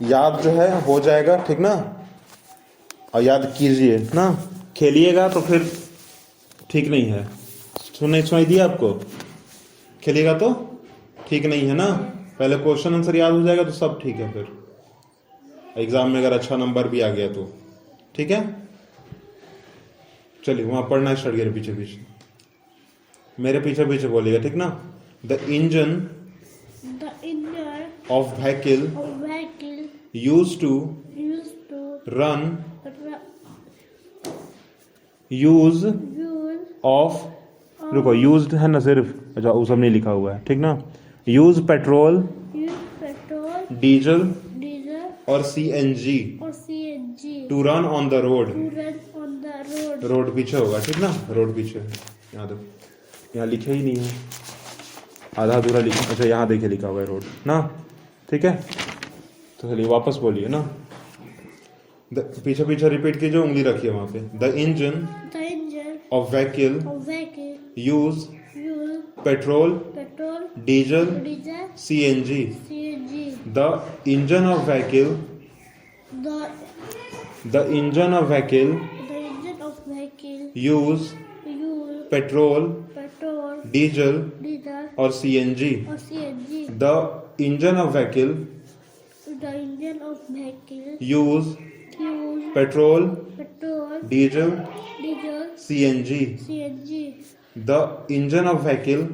याद जो है हो जाएगा, ठीक ना। और याद कीजिए ना, खेलिएगा तो फिर ठीक नहीं है। सुनाई दिया आपको? खेलिएगा तो ठीक नहीं है ना। पहले क्वेश्चन आंसर याद हो जाएगा तो सब ठीक है, फिर एग्जाम में अगर अच्छा नंबर भी आ गया तो ठीक है। चलिए वहां पढ़ना स्टार्ट करिए, पीछे पीछे मेरे पीछे पीछे बोलिएगा, ठीक ना। The engine of vehicle use to run use of, रुको यूज है ना सिर्फ, अच्छा वो सब नहीं लिखा हुआ है, ठीक ना। यूज पेट्रोल, डीजल और CNG to run on the road. Road पीछे होगा, ठीक ना, रोड पीछे। यहाँ देखो, यहाँ लिखे ही नहीं है, आधा अधूरा लिखा। अच्छा यहाँ देखिए लिखा हुआ है रोड ना, ठीक है। तो चलिए वापस बोलिए ना, पीछे पीछे रिपीट कीजिए, उंगली रखिए वहां पे। The engine of vehicle use petrol, diesel, CNG. The engine of vehicle use petrol, diesel और CNG. The engine of vehicle use petrol, diesel, CNG. The engine of vehicle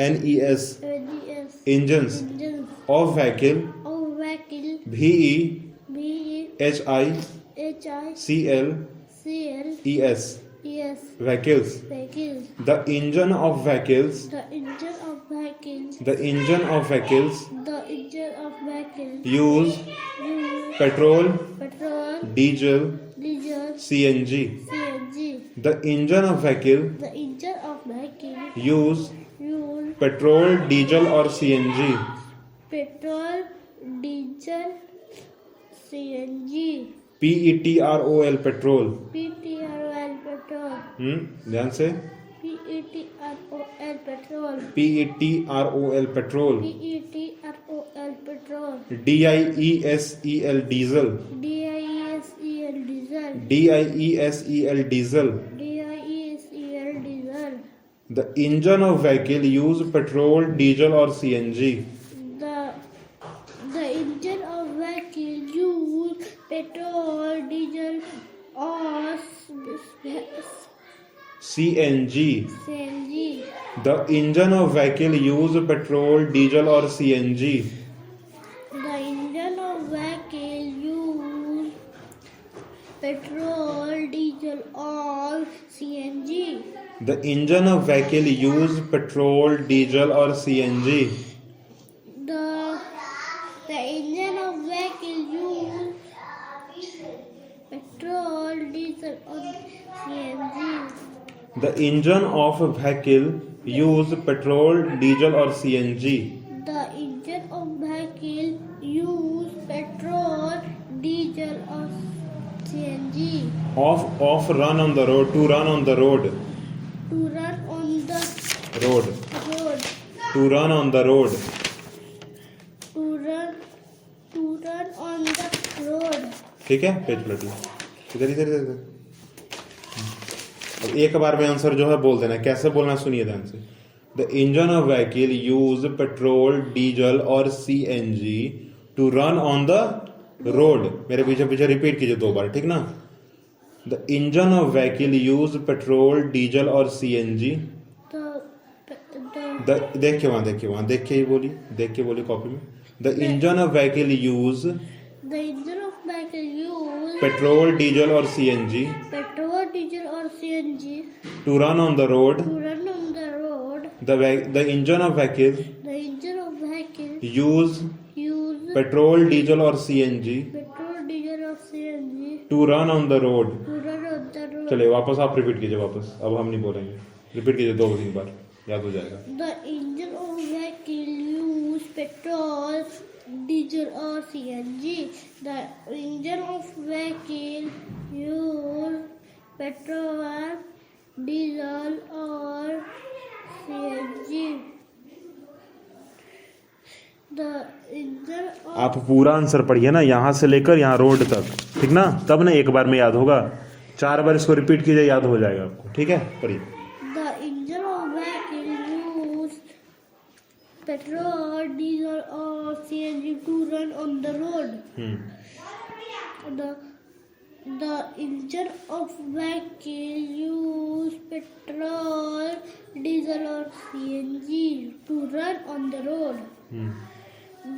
ENGINES engines engines of vehicle VEHICLES vehicles. The engine of vehicles use petrol, diesel, CNG. The engine of vehicle use petrol, diesel or CNG. PETROL petrol. ध्यान से। PETROL petrol. DIESEL diesel. DIESEL diesel. The engine of vehicle use petrol, diesel or CNG. The engine of vehicle use petrol, diesel or CNG. The engine of vehicle use petrol, diesel or CNG. The engine of vehicle use petrol, diesel or CNG. The engine of vehicle use petrol, diesel or CNG. The engine of vehicle use petrol, diesel or CNG. The engine of vehicle use petrol, diesel or CNG. The engine of vehicle use petrol, diesel or CNG. Of run on the road, to run on the road. To run on the Road. To run on the road. To run on the road. ठीक है, page पलट लो, इधर इधर इधर। अब एक बार में answer जो है बोल देना, कैसे बोलना सुनिए ध्यान से। The engine of vehicle use petrol, diesel और CNG to run on the road. मेरे पीछे पीछे रिपीट कीजिए 2 बार, ठीक ना। The engine of vehicle use petrol, diesel और CNG। देखिए वहां देख के ही बोलिए, देख के बोलिए कॉपी में। The engine of vehicle use petrol, diesel और CNG to run on the road. The engine of vehicle use petrol, diesel or CNG to run on the road. चलिए वापस आप रिपीट कीजिए, वापस अब हम नहीं बोलेंगे, रिपीट कीजिए 2-3 बार, याद हो जाएगा। The engine of vehicle use petrol, diesel or CNG. The engine of vehicle use petrol, diesel or CNG. The engine of आप पूरा आंसर पढ़िए ना, यहाँ से लेकर यहाँ रोड तक, ठीक ना, तब ना एक बार में याद होगा। 4 बार इसको रिपीट कीजिए, याद हो जाएगा आपको, ठीक है। पढ़िए। the engine of vehicle use petrol, diesel or CNG to run on the road. The engine of vehicle use petrol, diesel or CNG to run on the road.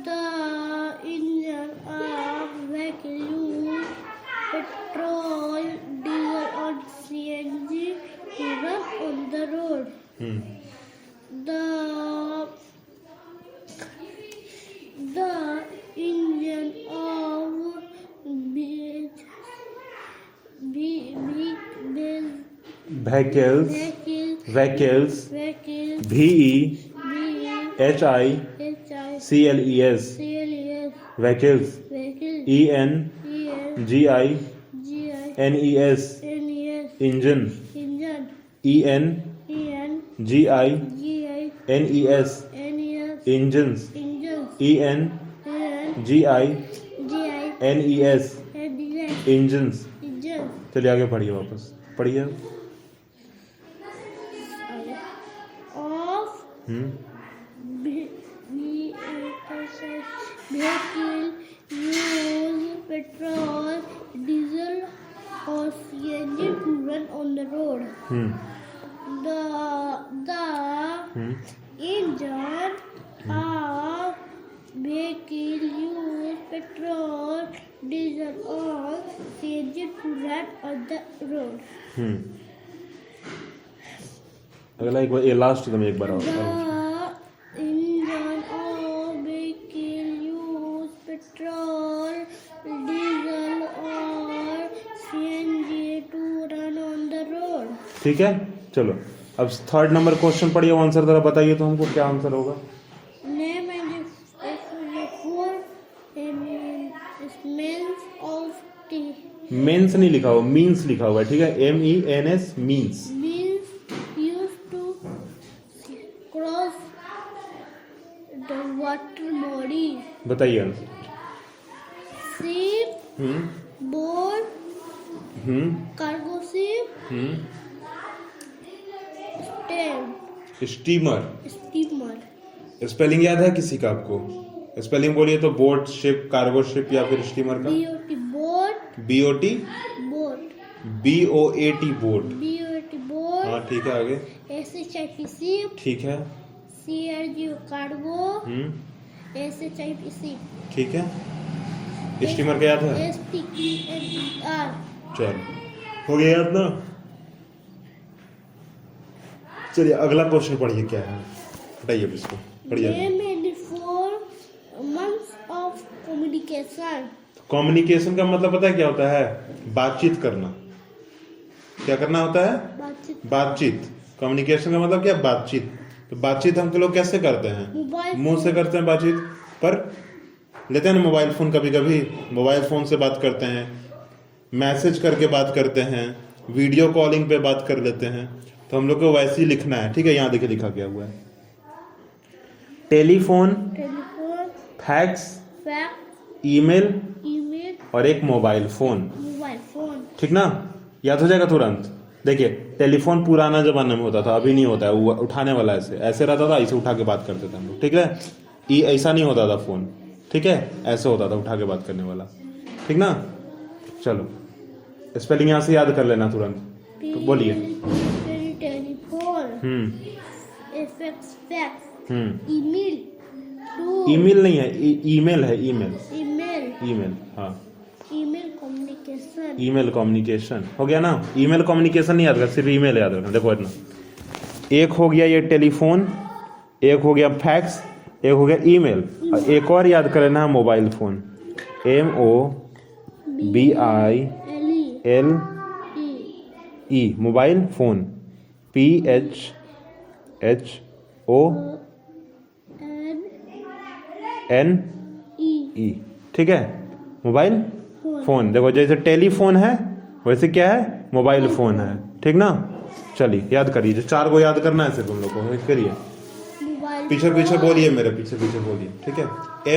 The engine of vehicle use petrol, diesel or CNG to run on the road. The engine of vehicles, VEHICLES, vehicles, ENGINES, engine, ENGINES, engines, ENGINES, engines। चलिए आगे पढ़िए, वापस पढ़िए। of vehicle use petrol, diesel or CNG to run on the road. The engine of vehicle use petrol, diesel or CNG to run on the road. अगला एक बार, ये last में एक बार और। The engine of vehicle use petrol, diesel or CNG to run on the road. ठीक है, चलो अब 3rd नंबर क्वेश्चन पढ़िए, आंसर जरा बताइए तो हमको क्या आंसर होगा। Name and four means of tea. Means नहीं लिखा हुआ, मीन्स लिखा हुआ है, ठीक है, MENS, means. Means used to cross the water body. बताइए answer. Ship, boat, cargo ship, steamer. steamer. Spelling याद है किसी का आपको? स्पेलिंग बोलिए तो, बोट, शिप, कार्गो शिप या फिर स्टीमर का। BOT, BOT, boat. BOAT, boat. BOT, boat. हाँ ठीक है, आगे। SHIP, ship. ठीक है। CRGO, cargo. SHIP, ship. ठीक है, स्टीमर का याद है? STEMER. चल, हो गया याद ना। चलिए अगला क्वेश्चन पढ़िए, क्या है, हटाइए इसको, पढ़िए। Name and four months of communication. Communication का मतलब पता है क्या होता है? बातचीत करना। क्या करना होता है? बातचीत। कम्युनिकेशन का मतलब क्या? बातचीत। तो बातचीत हम लोग कैसे करते हैं? मुंह से करते हैं बातचीत, पर लेते हैं ना मोबाइल फोन, कभी कभी मोबाइल फोन से बात करते हैं, मैसेज करके बात करते हैं, वीडियो कॉलिंग पे बात कर लेते हैं। तो हम लोग को वैसे ही लिखना है, ठीक है। यहाँ देखिए लिखा क्या हुआ है, टेलीफोन, फैक्स, ईमेल और एक मोबाइल फोन, ठीक ना। याद हो जाएगा तुरंत। देखिए टेलीफोन पुराना जमाने में होता था, अभी नहीं होता है, वो उठाने वाला ऐसे ऐसे रहता था, ऐसे उठा के बात करते थे हम लोग, ठीक है। ऐसा नहीं होता था फोन, ठीक है, ऐसे होता था उठा के बात करने वाला, ठीक ना। चलो स्पेलिंग यहाँ से याद कर लेना तुरंत, तो बोलिए। ईमेल नहीं है, ईमेल है, ईमेल। हाँ, ईमेल कम्युनिकेशन हो गया ना। ईमेल कम्युनिकेशन नहीं याद रखना, सिर्फ ईमेल याद रखना। देखो इतना, एक हो गया ये टेलीफोन, एक हो गया फैक्स, एक हो गया ईमेल, और एक और याद कर लेना है mobile phone, MOBILE, mobile phone, PHONE, N E, ठीक है। मोबाइल फोन, देखो जैसे टेलीफोन है वैसे क्या है, मोबाइल फोन है, ठीक ना। चलिए याद करिए, 4 को याद करना है सिर्फ हम लोग को, करिए। पीछे पीछे बोलिए, मेरे पीछे पीछे बोलिए, ठीक है।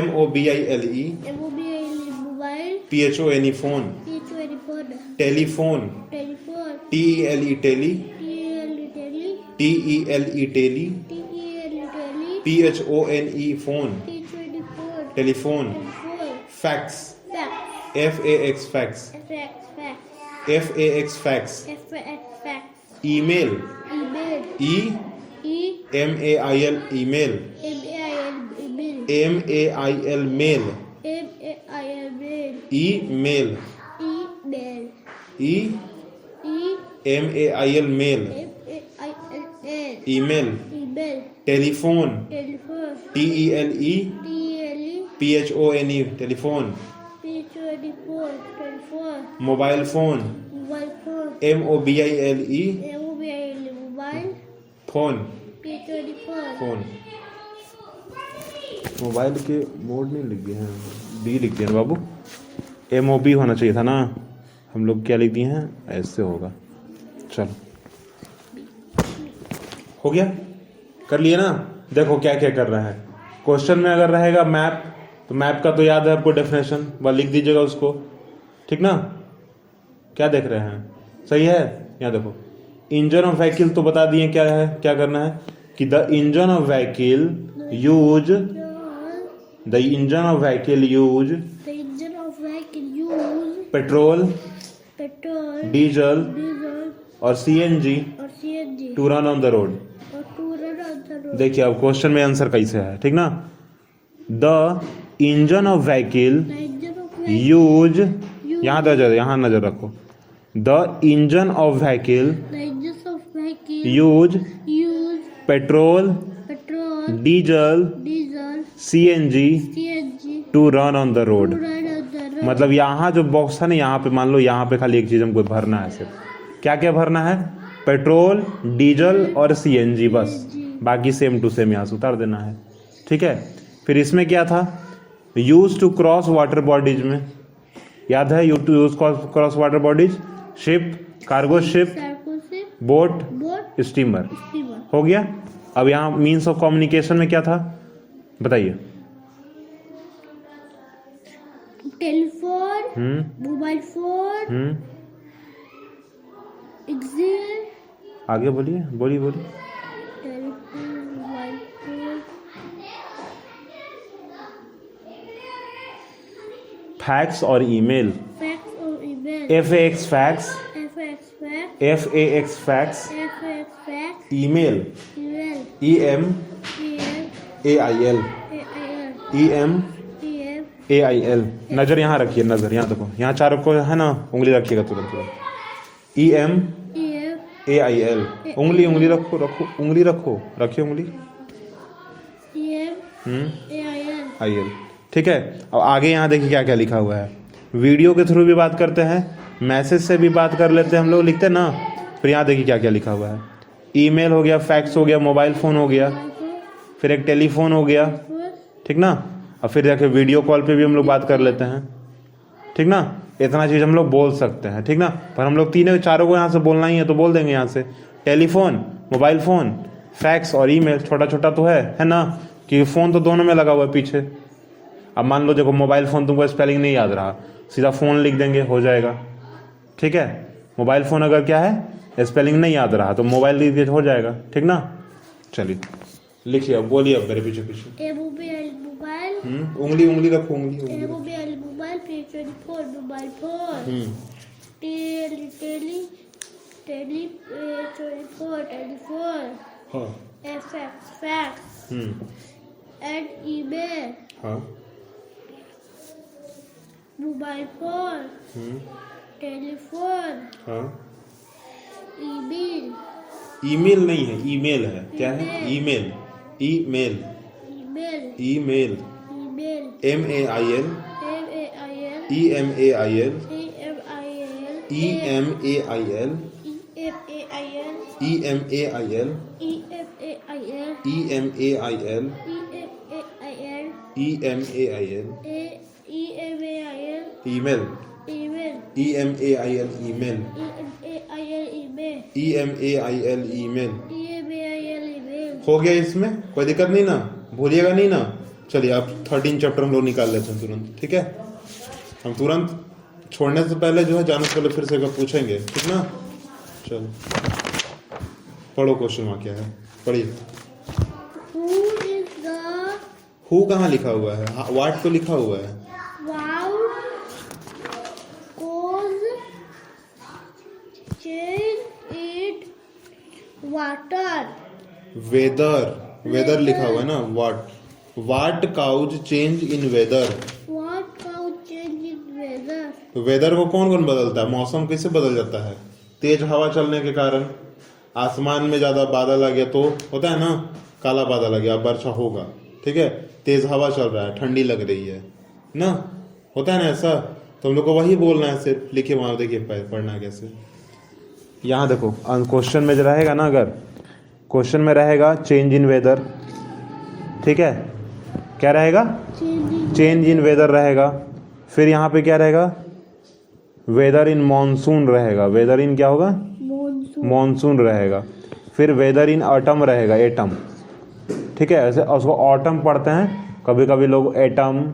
MOBILE, mobile, PHONE phone, telephone, TELE tele, TELE tele, PHONE phone, telephone. Fax, FAX fax, FAX fax. Email, EMAIL email, MAIL mail, email, EMAIL mail, email. Telephone, TELE PHONE telephone. Mobile phone, MOBILE phone, phone. Mobile के मोड नहीं लिख दिए हैं, D लिख दिए बाबू, MOB होना चाहिए था ना, हम लोग क्या लिख दिए हैं, ऐसे होगा। चलो हो गया, कर लिए ना। देखो क्या क्या कर रहा है। क्वेश्चन में अगर रहेगा मैप, तो मैप का तो याद है आपको डेफिनेशन, वह लिख दीजिएगा उसको, ठीक ना। क्या देख रहे हैं, सही है। यहाँ देखो, इंजन ऑफ व्हीकल तो बता दिए क्या है, क्या करना है कि the engine of vehicle use, the engine of vehicle use petrol, diesel और CNG to run on the road. देखिए अब क्वेश्चन में आंसर कैसे है, ठीक ना। The engine of vehicle use, यहाँ नजर रखो। The engine of vehicle use petrol, diesel, CNG to run on the road. मतलब यहाँ जो बॉक्स है ना, यहाँ पे मान लो, यहाँ पे खाली एक चीज हमको भरना है सिर्फ। क्या क्या भरना है, पेट्रोल, डीजल और CNG, बस। बाकी सेम टू सेम यहाँ से उतार देना है, ठीक है। फिर इसमें क्या था, use to cross water bodies में, याद है, use to use cross water bodies, ship, cargo ship, boat, steamer. हो गया। अब यहाँ मीन्स ऑफ कम्युनिकेशन में क्या था बताइए। टेलीफोन, मोबाइल फोन, आगे बोलिए, बोलिए। फैक्स और email, FAX fax, FAX fax, email, EMAIL। नजर यहाँ रखिए, नजर यहाँ देखो, यहाँ 4 को है ना, उंगली रखिएगा तुरंत। EMAIL, उंगली रखो, रखिए उंगली, IL, ठीक है। अब आगे यहाँ देखिए क्या क्या लिखा हुआ है। वीडियो के थ्रू भी बात करते हैं, मैसेज से भी बात कर लेते हैं हम लोग, लिखते हैं ना। फिर यहाँ देखिए क्या क्या लिखा हुआ है। ईमेल हो गया, फैक्स हो गया, मोबाइल फ़ोन हो गया, फिर एक टेलीफोन हो गया, ठीक ना। और फिर देखिए वीडियो कॉल पे भी हम लोग बात कर लेते हैं, ठीक ना। इतना चीज़ हम लोग बोल सकते हैं, ठीक ना। पर हम लोग 4 को यहाँ से बोलना ही है तो बोल देंगे यहाँ से। टेलीफोन, मोबाइल फ़ोन, फैक्स और ईमेल। छोटा छोटा तो है ना, कि फ़ोन तो दोनों में लगा हुआ है पीछे। अब मान लो देखो, मोबाइल फ़ोन तुमको स्पेलिंग नहीं याद रहा, सीधा फ़ोन लिख देंगे, हो जाएगा, ठीक है। मोबाइल फ़ोन अगर क्या है, स्पेलिंग नहीं याद रहा तो मोबाइल लिख दिए, हो जाएगा, ठीक ना। चलिए लिखिए, अब बोलिए, अब मेरे पीछे पीछे। उंगली रखो, उंगली। मोबाइल, मोबाइल फोन, टेलीफोन, हाँ, फैक्स एंड ईमेल, हाँ, मोबाइल फोन, टेलीफोन, हाँ। ईमेल, ईमेल नहीं है, ईमेल है। क्या है, email, email, email, MAIL, EMAIL, EMAIL, EMAIL, EMAIL, EMAIL EMAIL email email EMAIL email EMAIL EMAIL email email EMAIL email हो गया इसमें कोई दिक्कत नहीं ना, भूलिएगा नहीं ना। चलिए अब 13 चैप्टर हम लोग निकाल लेते हैं तुरंत, ठीक है। हम तुरंत छोड़ने से पहले जो है जाने से पहले फिर से एक बार पूछेंगे, ठीक ना। चलो पढ़ो, क्वेश्चन वहाँ क्या है, पढ़िए। Who is the हु कहाँ लिखा हुआ है, वाट तो लिखा हुआ है। wow cause change in water weather, weather लिखा हुआ है ना, what cause change in weather. what cause change in weather तो वेदर को कौन कौन बदलता है, मौसम कैसे बदल जाता है, तेज हवा चलने के कारण, आसमान में ज्यादा बादल आ गया तो होता है ना, काला बादल आ गया, अब वर्षा होगा, ठीक है। तेज हवा चल रहा है, ठंडी लग रही है ना, होता है ना ऐसा। तो हम लोग को वही बोलना है सिर्फ, लिखिए वहां देखिए पढ़ना है कैसे। यहाँ देखो क्वेश्चन में जो रहेगा ना, अगर क्वेश्चन में रहेगा चेंज इन वेदर, ठीक है, क्या रहेगा, चेंज इन वेदर रहेगा। फिर यहाँ पे क्या रहेगा, वेदर इन मानसून रहेगा, वेदर इन क्या होगा, मानसून रहेगा। फिर वेदर इन ऑटम रहेगा, एटम, ठीक है। ऐसे उसको ऑटम पढ़ते हैं, कभी कभी लोग एटम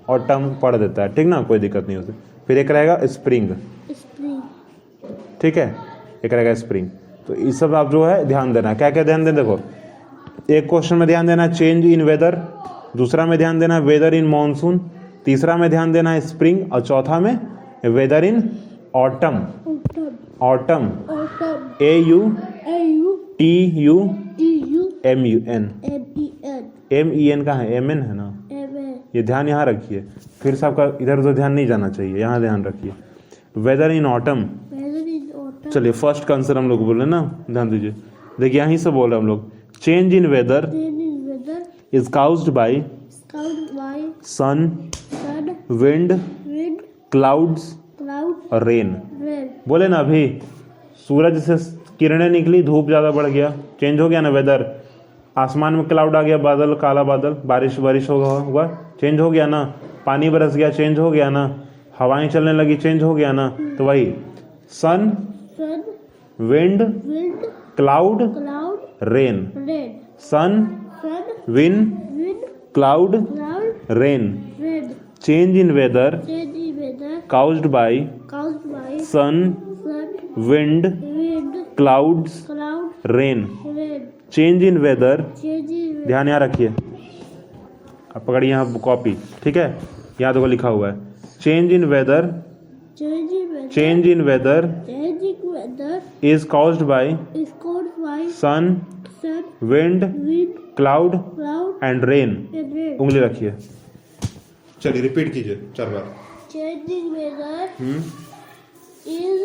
ऑटम पढ़ देता है, ठीक ना, कोई दिक्कत नहीं होती। फिर एक रहेगा स्प्रिंग, ठीक है, एक रहेगा स्प्रिंग। तो ये सब आप जो है ध्यान देना, क्या क्या ध्यान देना, देखो एक क्वेश्चन में ध्यान देना चेंज इन वेदर, दूसरा में ध्यान देना वेदर इन मानसून, तीसरा में ध्यान देना है स्प्रिंग, और चौथा में weather in autumn. Autumn AUTUMUN, MEN कहाँ है, MN है ना, ये ध्यान यहाँ रखिए। फिर से आपका इधर उधर ध्यान नहीं जाना चाहिए, यहाँ ध्यान रखिए। वेदर इन ऑटम, चलिए फर्स्ट का आंसर हम लोग बोले ना, ध्यान दीजिए, देखिए यहीं से बोल रहे हम लोग, change in weather is caused by sun, wind, clouds और रेन। बोले ना अभी, सूरज से किरणें निकली, धूप ज़्यादा बढ़ गया, चेंज हो गया ना वेदर। आसमान में क्लाउड आ गया, बादल, काला बादल, बारिश हुआ, चेंज हो गया ना। पानी बरस गया, चेंज हो गया ना। हवाएं चलने लगी, चेंज हो गया ना। तो वही sun, wind, cloud, rain. Sun, wind, cloud, rain. Change in weather caused by sun, wind, clouds, rain. Change in weather, ध्यान यहाँ रखिए, अब पकड़िए यहाँ कॉपी, ठीक है, यहाँ देखो लिखा हुआ है change in weather is caused by sun, wind, cloud and rain. उंगली रखिए, चलिए रिपीट कीजिए 4 बार। Changing weather is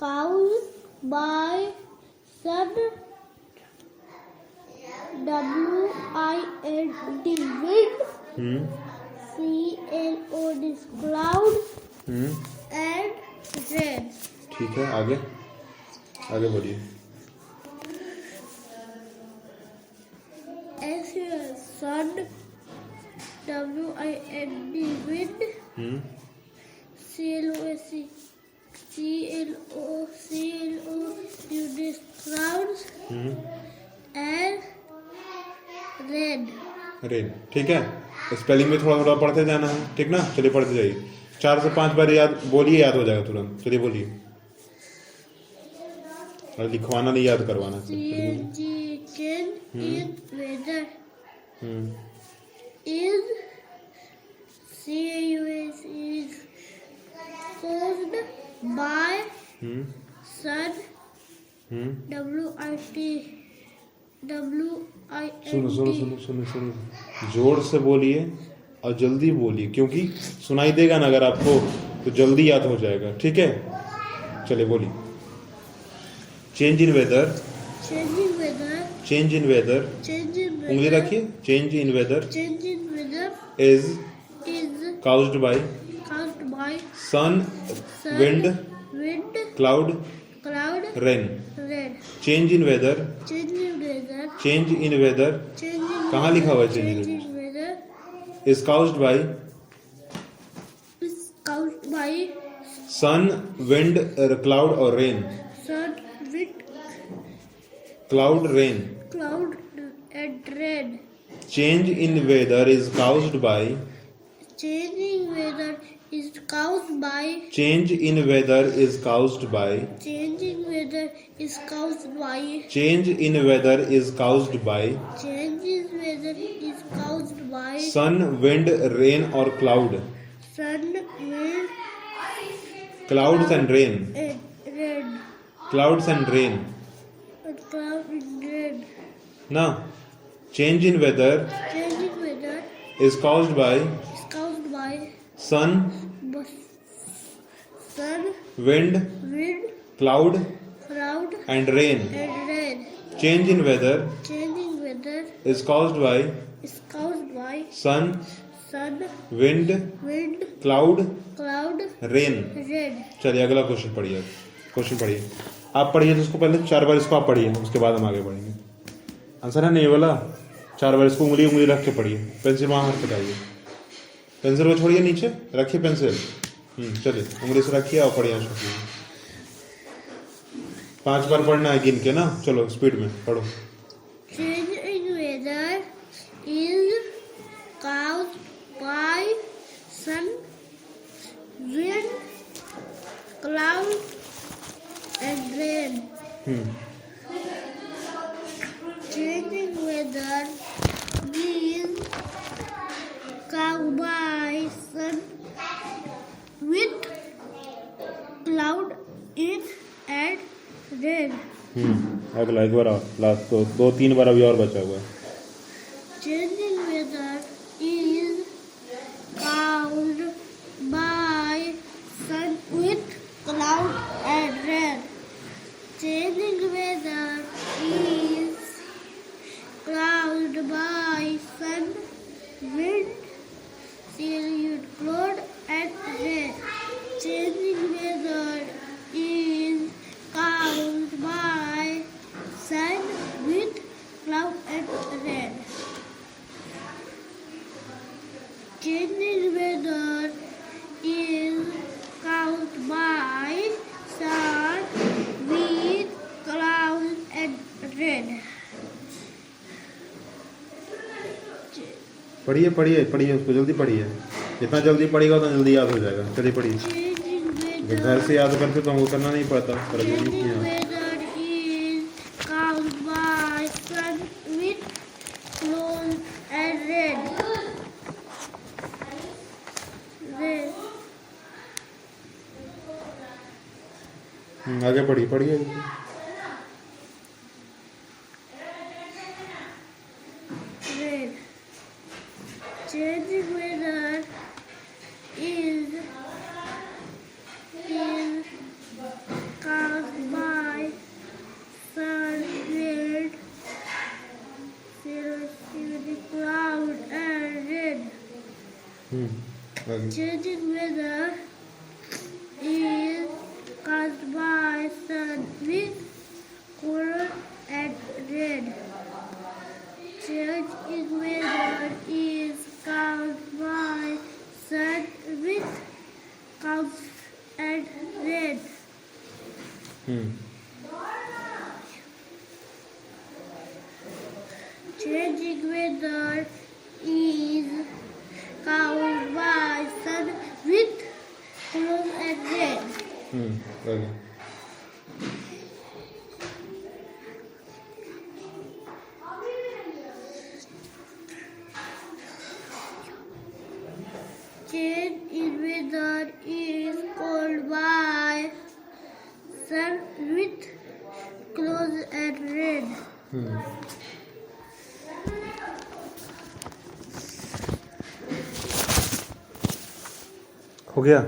caused by sun, WIND, wind, CLOUD is cloud and rain. ठीक है, आगे बढ़िए। sun, WIND, wind, CLOUD is clouds and rain. ठीक है, स्पेलिंग में थोड़ा थोड़ा पढ़ते जाना है, ठीक ना। चलिए पढ़ते जाइए, 4 से 5 बार याद बोलिए, याद हो जाएगा तुरंत। चलिए बोलिए, और लिखवाना नहीं, याद करवाना। Change in weather is caused by sun, सुनो, जोर से बोलिए और जल्दी बोलिए, क्योंकि सुनाई देगा ना अगर आपको तो जल्दी याद हो जाएगा, ठीक है। चलिए बोलिए, चेंज इन वेदर, उंगली रखिए, change in weather is caused by sun, wind, cloud rain. rain. Change in weather. Change in weather. Change in weather Change in कहाँ लिखा हुआ है change change in in weather is caused by is caused by sun, wind, cloud or rain. sun, wind, Cloud, rain. cloud, and rain. Change in weather is caused by. Change in weather is caused by. Change in weather is caused by. Change in weather is caused by. Change in weather is caused by Change in weather is caused by sun, wind, rain or cloud. sun, wind, Clouds and rain. and rain. Clouds and rain. And cloud and rain. Now, change in weather Change in weather is caused by is caused by sun, sun, wind, wind, cloud cloud, and rain. and rain. Change in weather Change in weather is caused by is caused by sun, sun, wind, wind, cloud, cloud, rain. rain. चलिए अगला question पढ़िए. Question पढ़िए. आप पढ़िए तो उसको पहले 4 बार इसको आप पढ़िए, उसके बाद हम आगे बढ़ेंगे. आंसर है नहीं ये वाला. 4 बार इसको उंगली उंगली रख के पढ़िए. पेंसिल वहाँ हाथ पटाइए. पेंसिल को छोड़िए नीचे, रखिए पेंसिल. चलिए उंगली से रखिए और पढ़िए आंसर. 5 बार पढ़ना है गिन के ना. चलो स्पीड में पढ़ो. Change in weather is caused by sun, wind, cloud, and rain. Change in weather is caused by sun, wind, cloud, and rain. अगला एक बार लास्ट तो 2-3 बार अभी और बचा हुआ है. Changing weather is caused by sun, wind, cloud, and rain. Changing weather is caused by sun, wind, cloud, and rain. Changing weather is caused by sun, wind, cloud, and rain. Changing weather is caused by sun, wind, cloud, and rain. पढ़िए पढ़िए पढ़िए उसको जल्दी पढ़िए. जितना जल्दी पढ़ेगा उतना जल्दी याद हो जाएगा. चलिए पढ़िए. Changing घर weather, से याद करते तो हमको करना नहीं पड़ता. पर अभी changing नहीं याद. weather is caused by sun, wind, cloud, and rain. आगे पढ़िए पढ़िए. Rain. Changing weather is caused by sun, wind, cloud, and rain. आगे. Changing weather is caused by sun, wind, cloud, and rain. Change in weather is caused by sun, wind, clouds, and rain. Changing weather is caused by sun, wind, clouds, and rain. आगे. Change in weather is caused by sun, wind, clouds, and rain. हो गया.